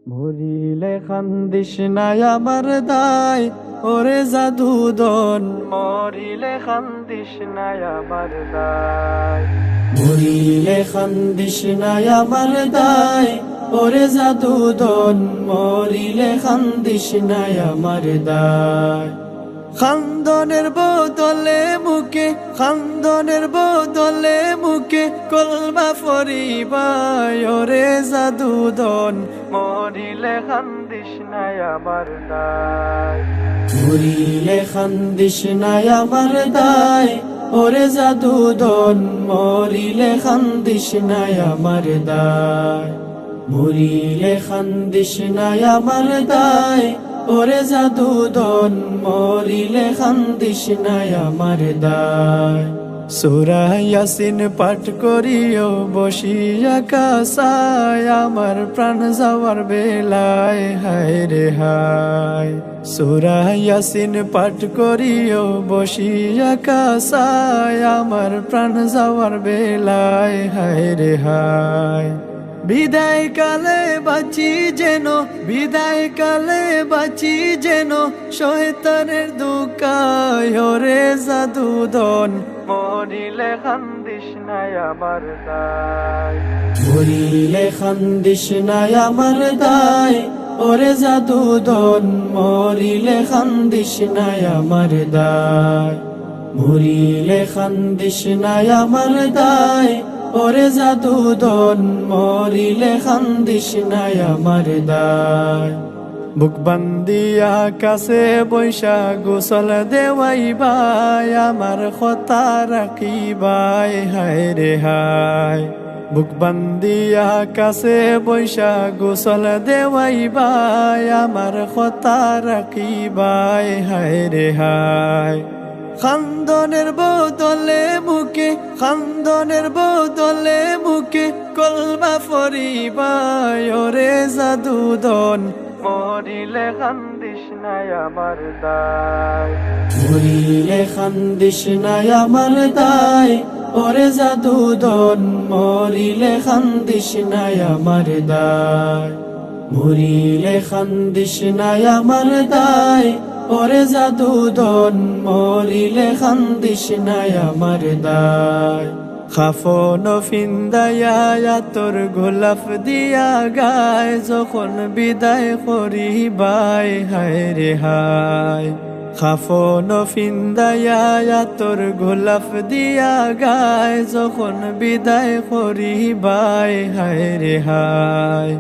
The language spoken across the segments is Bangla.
মরিলে কান্দিস নাই আমার দায়, ওরে জাদুদন মরিলে কান্দিস নাই আমার দায়। মরিলে কান্দিস নাই আমার দায়, ওরে জাদুদন মরিলে কান্দিস নাই আমার দায়। খান্দনের বদলে মুখে, খান্দনের বদলে মুখে কলমা ফরিবাই, ওরে জাদুদন মরিলে কান্দিস নাই আমার দায়। মরিলে কান্দিস নাই আমার দায়, ওরে জাদুদন মরিলে কান্দিস নাই আমার দায়। মরিলে কান্দিস নাই আমার দায়, ওরে জাদুদন মরিলে কান্দিস নাই আমার দায়। সূরা ইয়াসিন পাঠ করিও বসিয়া কাসায়, আমার প্রাণ যাওয়ার বেলায় হায় রে হায়। সূরা ইয়াসিন পাঠ করিও বসিয়া কাসায়, আমার প্রাণ যাওয়ার বেলায় হায় রে হায়। বিদায় কালে বাঁচি যেন, বিদায় কালে বাঁচি যেন শয়তানের দুকায়, ওরে জাদুদন মরিলে কান্দিস নাই আমার দায়। মরিলে কান্দিস নাই আমার দায়, ওরে জাদুদন মরিলে কান্দিস নাই আমার দায়। মরিলে কান্দিস নাই আমার দায়, ওরে জাদুদন মরিলে কান্দিস নাই আমার দায়। বুক বান্দিয়া কাছে বৈশা গোসল দেওয়াইবাই, আমার কথা রাখিবাই হায় রে হায়। বুক বান্দিয়া কাছে বৈশা গোসল দেওয়াইবাই, আমার কথা রাখিবাই হায় রে হায়। খান্দনের বদলে মুখে, খান্দনের বদলে মুখে কলমা ফরিবাই, ওরে জাদুদন মরিলে কান্দিস নাই আমার দায়। মরিলে কান্দিস নাই আমার দায়, ওরে জাদুদন মরিলে কান্দিস নাই আমার দায়। মরিলে কান্দিস নাই আমার দায়, ওরে জাদুদন মরিলে কান্দিস নাই আমার দায়। খাফন ফিন্দায়া তোর গোলাপ দিয়া গায়, যখন বিদায় করিবাই হায় রে হায়। খাফন ফিন্দায়া তোর গোলাপ দিয়া গায়, যখন বিদায় করিবাই হায় রে হায়।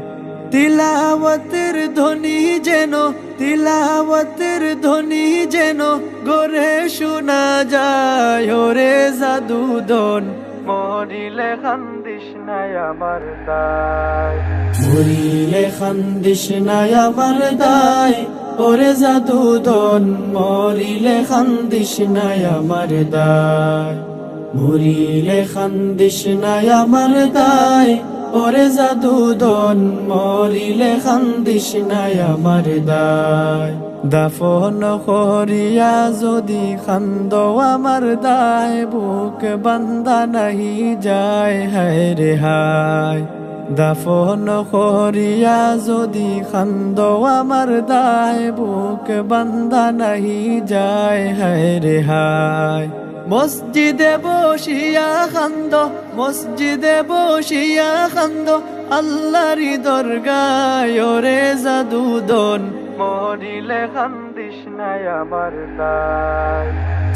তিলাওয়াতের ধ্বনি যেন, তিলাওয়াতের ধ্বনি যেন গড়ে শোনা যায়, ওরে জাদুদন মরিলে কান্দিস নাই আমার দায়। মরিলে কান্দিস নাই আমার দায়, ওরে জাদুদন মরিলে কান্দিস নাই আমার দায়। মরিলে কান্দিস নাই আমার দায়, ওরে জাদুদন মরিলে কান্দিস নাই আমার দায়। দাফন করিয়া যদি কান্দ আমার দায়, বুক বান্ধা নাহি যায় হায় রে হায়। দাফন করিয়া যদি কান্দ আমার দায়, বুক বান্ধা নাহি যায় হায় রে হায়। মসজিদে বসিয়া কান্দ, মসজিদে বসিয়া কান্দ আল্লাহরি দরগায়, ওরে জাদুদন মরিলে কান্দিস নাই আমার দায়।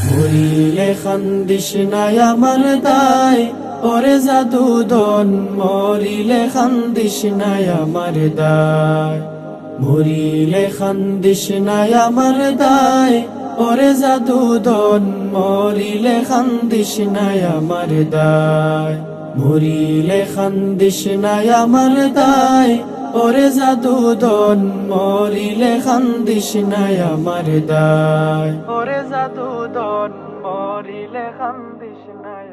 মরিলে কান্দিস নাই আমার দায়, ওরে জাদুদন মরিলে কান্দিস নাই আমার দায়। মরিলে কান্দিস নাই আমার দায়, ওরে জাদুদন মরিলে কান্দিস নাই আমার দায়। মরিলে কান্দিস নাই আমার দায়, ওরে জাদুদন মরিলে কান্দিস নাই আমার দায়। ওরে জাদুদন মরিলে কান্দিস নাই